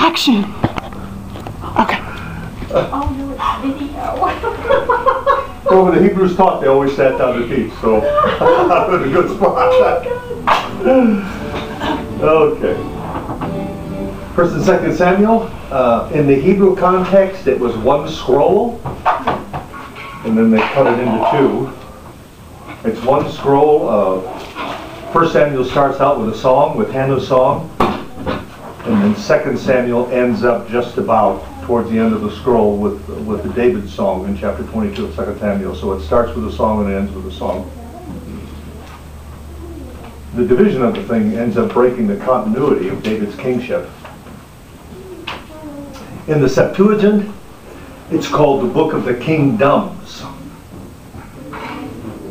Action! Okay. Oh no, it's video. Well, when the Hebrews taught, they always sat down to teach, so I'm in a good spot. Okay. 1st and 2nd Samuel. In the Hebrew context, it was one scroll, and then they cut it into two. It's one scroll. 1 Samuel starts out with a song, with Hannah's song, and then 2 Samuel ends up just about towards the end of the scroll with the David song in chapter 22 of 2 Samuel. So it starts with a song and ends with a song. The division of the thing ends up breaking the continuity of David's kingship. In the Septuagint, it's called the Book of the Kingdoms.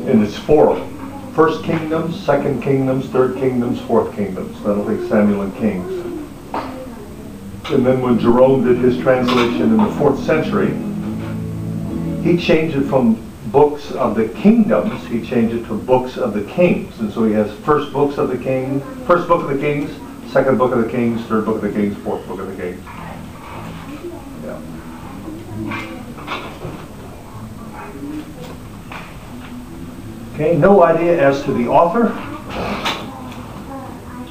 And it's four. 1st Kingdoms, 2nd Kingdoms, 3rd Kingdoms, 4th Kingdoms. That'll take Samuel and Kings. And then when Jerome did his translation in the 4th century, he changed it from books of the kingdoms, he changed it to books of the kings. And so he has first book of the kings, 2nd book of the kings, 3rd book of the kings, 4th book of the kings. Yeah. Okay, no idea as to the author,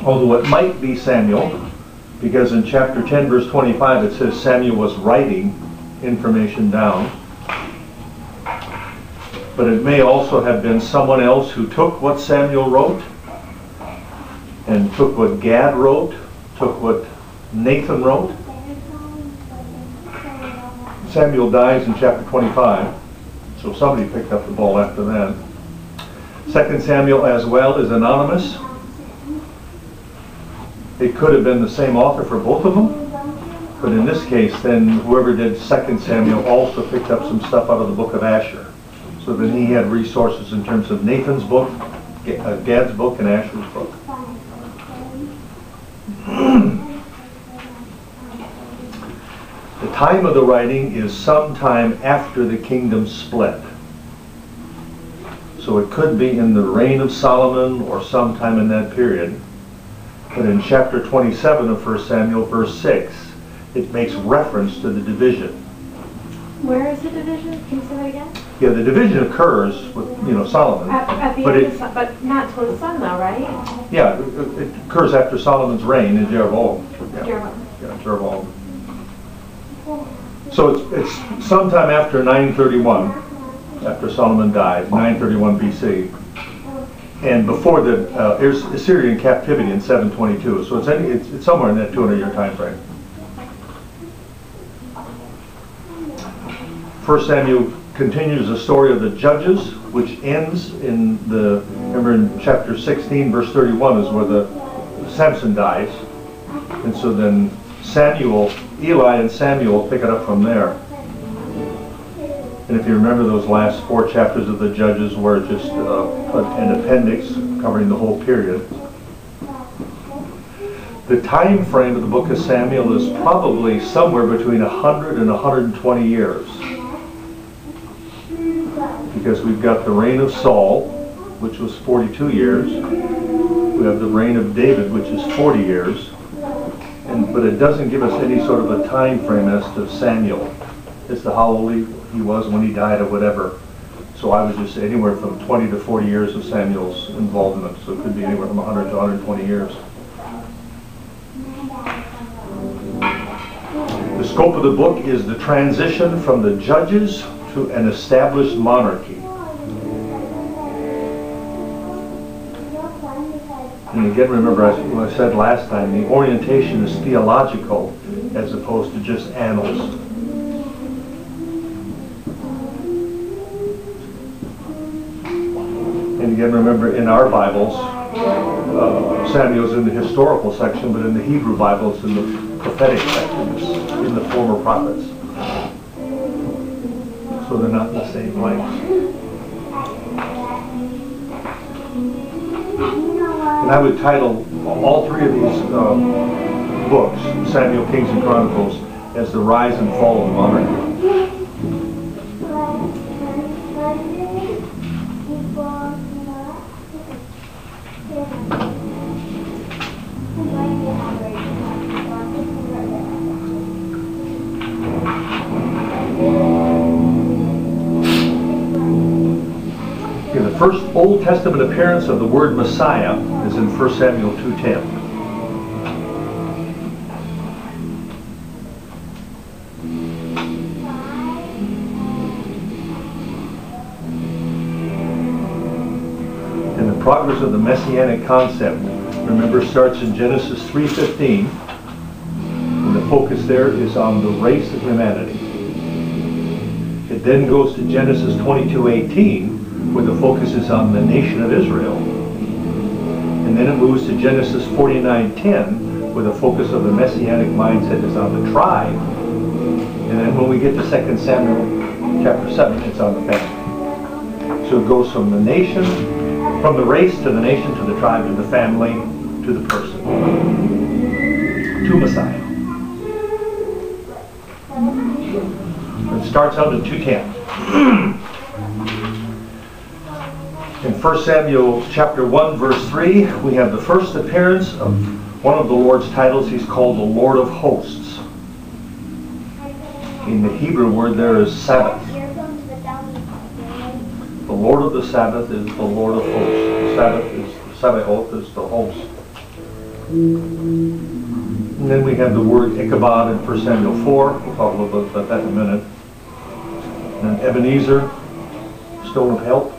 although it might be Samuel, because in chapter 10 verse 25 it says Samuel was writing information down. But it may also have been someone else who took what Samuel wrote and took what Gad wrote, took what Nathan wrote. Samuel dies in chapter 25, so somebody picked up the ball after that. 2 Samuel as well is anonymous. It could have been the same author for both of them, but in this case then whoever did 2 Samuel also picked up some stuff out of the book of Asher. So then he had resources in terms of Nathan's book, Gad's book, and Asher's book. The time of the writing is sometime after the kingdom split. So it could be in the reign of Solomon or sometime in that period. But in chapter 27 of 1 Samuel, verse 6, it makes reference to the division. Where is the division? Can you say that again? Yeah, the division occurs with, Solomon. At the end but not till his son, though, right? Yeah, it occurs after Solomon's reign in Jeroboam. Jeroboam. Yeah, Jeroboam. So it's sometime after 931, after Solomon died, 931 BC, and before the Assyrian captivity in 722. So it's somewhere in that 200-year time frame. 1 Samuel continues the story of the judges, which ends in remember in chapter 16, verse 31 is where Samson dies. And so then Eli and Samuel pick it up from there. And if you remember, those last 4 chapters of the Judges were just an appendix covering the whole period. The time frame of the book of Samuel is probably somewhere between 100 and 120 years. Because we've got the reign of Saul, which was 42 years. We have the reign of David, which is 40 years. But it doesn't give us any sort of a time frame as to Samuel, as to how old he was when he died or whatever. So I would just say anywhere from 20 to 40 years of Samuel's involvement. So it could be anywhere from 100 to 120 years. The scope of the book is the transition from the judges to an established monarchy. And again, remember what I said last time, the orientation is theological as opposed to just annals. And again, remember in our Bibles, Samuel's in the historical section, but in the Hebrew Bible it's in the prophetic section, it's in the former prophets. So they're not in the same place. And I would title all 3 of these books, Samuel, Kings, and Chronicles, as the rise and fall of monarchy. first Old Testament appearance of the word Messiah is in 1 Samuel 2:10. And the progress of the Messianic concept, remember, starts in Genesis 3:15, and the focus there is on the race of humanity. It then goes to Genesis 22:18, where the focus is on the nation of Israel. And then it moves to Genesis 49:10, where the focus of the Messianic mindset is on the tribe. And then when we get to 2 Samuel chapter 7, it's on the family. So it goes from the nation, from the race to the nation, to the tribe, to the family, to the person, to Messiah. It starts out in 2:10. In 1 Samuel chapter 1 verse 3, we have the first appearance of one of the Lord's titles. He's called the Lord of Hosts. In the Hebrew word there is Sabbath. The Lord of the Sabbath is the Lord of Hosts. The Sabbath is the Sabaoth is the host. And then we have the word Ichabod in 1 Samuel 4. We'll talk a little bit about that in a minute. And Ebenezer, stone of help.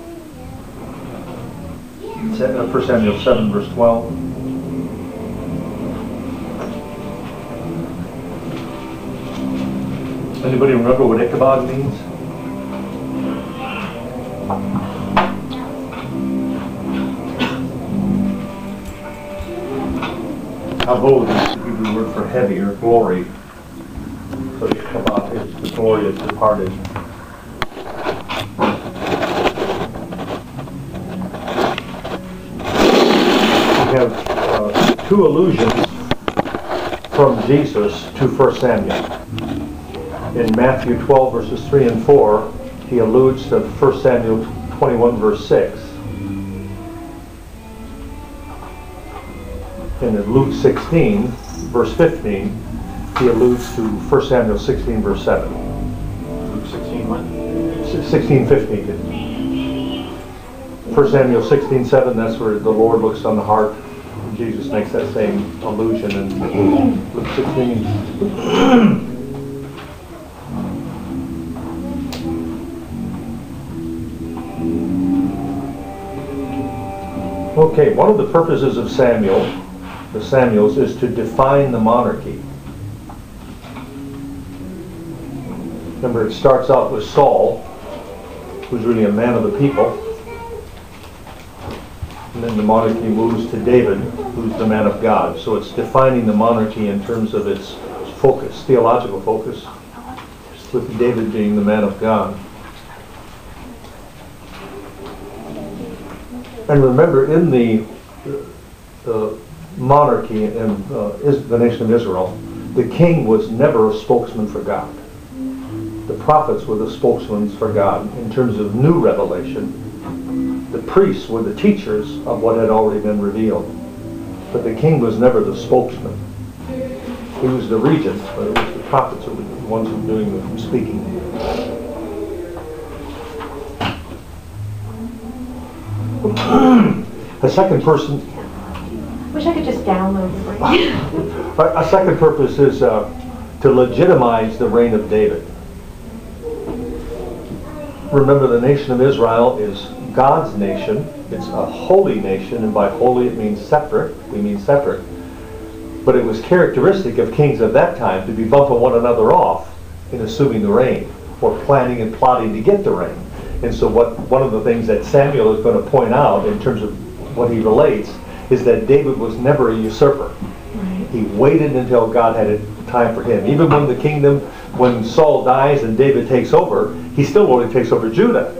1 Samuel 7 verse 12. Anybody remember what Ichabod means? Kavod is the Hebrew word for heavy or glory. So Ichabod is the glory is departed. We have two allusions from Jesus to 1 Samuel. In Matthew 12 verses 3 and 4, he alludes to 1 Samuel 21 verse 6. And in Luke 16 verse 15, he alludes to 1 Samuel 16 verse 7. Luke 16 what? 16, 15. 1 Samuel 16, 7, that's where the Lord looks on the heart. Jesus makes that same allusion in Luke 16. Okay, one of the purposes of the Samuels, is to define the monarchy. Remember, it starts out with Saul, who's really a man of the people. And then the monarchy moves to David, who's the man of God. So it's defining the monarchy in terms of its focus, theological focus, with David being the man of God. And remember, in the monarchy in the nation of Israel, the king was never a spokesman for God. The prophets were the spokesmen for God in terms of new revelation. The priests were the teachers of what had already been revealed. But the king was never the spokesman. He was the regent, but it was the prophets who were the ones who were doing the speaking. A second person... Wish I could just download the brain. A second purpose is to legitimize the reign of David. Remember, the nation of Israel is God's nation. It's a holy nation, and by holy it means separate. We mean separate. But it was characteristic of kings of that time to be bumping one another off in assuming the reign, or planning and plotting to get the reign. And so one of the things that Samuel is going to point out in terms of what he relates is that David was never a usurper. Right. He waited until God had a time for him. Even when the kingdom, when Saul dies and David takes over, he still only takes over Judah.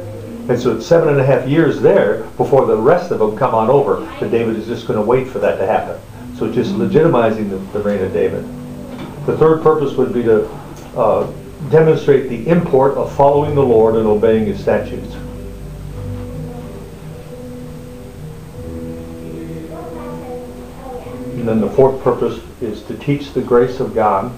And so it's 7.5 years there before the rest of them come on over. But David is just going to wait for that to happen. So just legitimizing the reign of David. The third purpose would be to demonstrate the import of following the Lord and obeying His statutes. And then the fourth purpose is to teach the grace of God